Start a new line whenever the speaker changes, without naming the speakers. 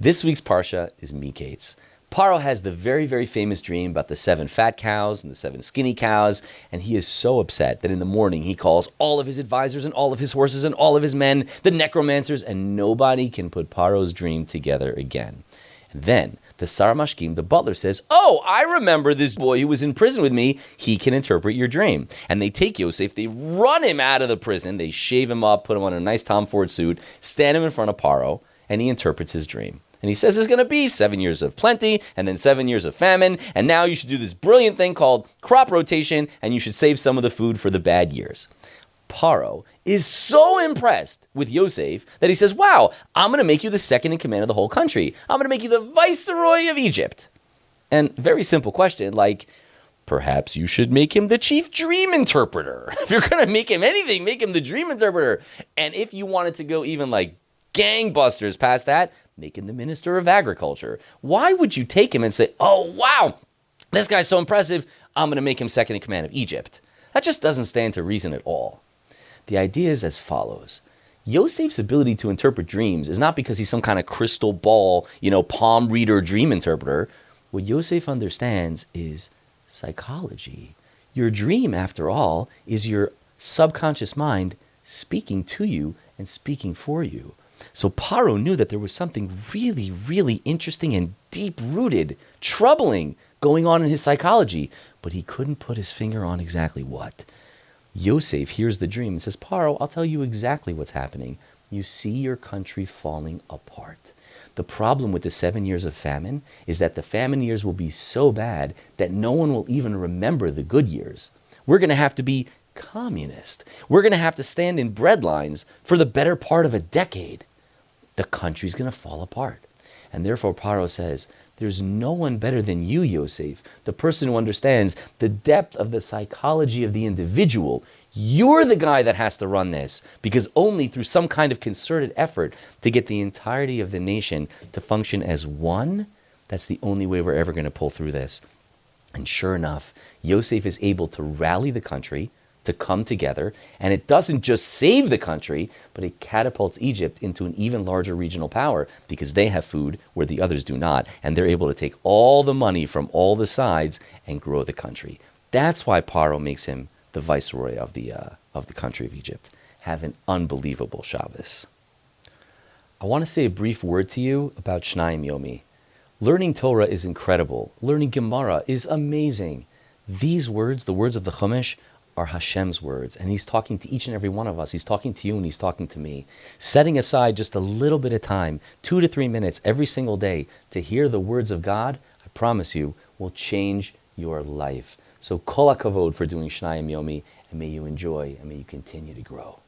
This week's Parsha is Miketz. Paro has the very, very famous dream about the 7 fat cows and the 7 skinny cows, and he is so upset that in the morning he calls all of his advisors and all of his horses and all of his men, the necromancers, and nobody can put Paro's dream together again. And then the Saramashkim, the butler, says, "Oh, I remember this boy who was in prison with me. He can interpret your dream." And they take Yosef, they run him out of the prison, they shave him up, put him on a nice Tom Ford suit, stand him in front of Paro, and he interprets his dream. And he says there's going to be 7 years of plenty and then 7 years of famine. And now you should do this brilliant thing called crop rotation, and you should save some of the food for the bad years. Paro is so impressed with Yosef that he says, "Wow, I'm going to make you the second in command of the whole country. I'm going to make you the viceroy of Egypt." And very simple question, like, perhaps you should make him the chief dream interpreter. If you're going to make him anything, make him the dream interpreter. And if you wanted to go even like gangbusters past that, make him the minister of agriculture. Why would you take him and say, "Oh, wow, this guy's so impressive, I'm going to make him second in command of Egypt"? That just doesn't stand to reason at all. The idea is as follows. Yosef's ability to interpret dreams is not because he's some kind of crystal ball, palm reader dream interpreter. What Yosef understands is psychology. Your dream, after all, is your subconscious mind speaking to you and speaking for you. So Paro knew that there was something really, really interesting and deep-rooted, troubling going on in his psychology, but he couldn't put his finger on exactly what. Yosef hears the dream and says, "Paro, I'll tell you exactly what's happening. You see your country falling apart. The problem with the 7 years of famine is that the famine years will be so bad that no one will even remember the good years. We're going to have to be communist. We're going to have to stand in bread lines for the better part of a decade. The country's going to fall apart." And therefore Paro says, there's no one better than you, Yosef, the person who understands the depth of the psychology of the individual. You're the guy that has to run this, because only through some kind of concerted effort to get the entirety of the nation to function as one, that's the only way we're ever going to pull through this. And sure enough, Yosef is able to rally the country to come together, and it doesn't just save the country, but it catapults Egypt into an even larger regional power because they have food where the others do not, and they're able to take all the money from all the sides and grow the country. That's why Paro makes him the viceroy of the country of Egypt. Have an unbelievable Shabbos. I want to say a brief word to you about Shnayim Yomi. Learning Torah is incredible. Learning Gemara is amazing. These words, the words of the Chumash, are Hashem's words, and he's talking to each and every one of us. He's talking to you and he's talking to me. Setting aside just a little bit of time, 2 to 3 minutes every single day to hear the words of God, I promise you, will change your life. So kol hakavod for doing Shnayim Yomi, and may you enjoy and may you continue to grow.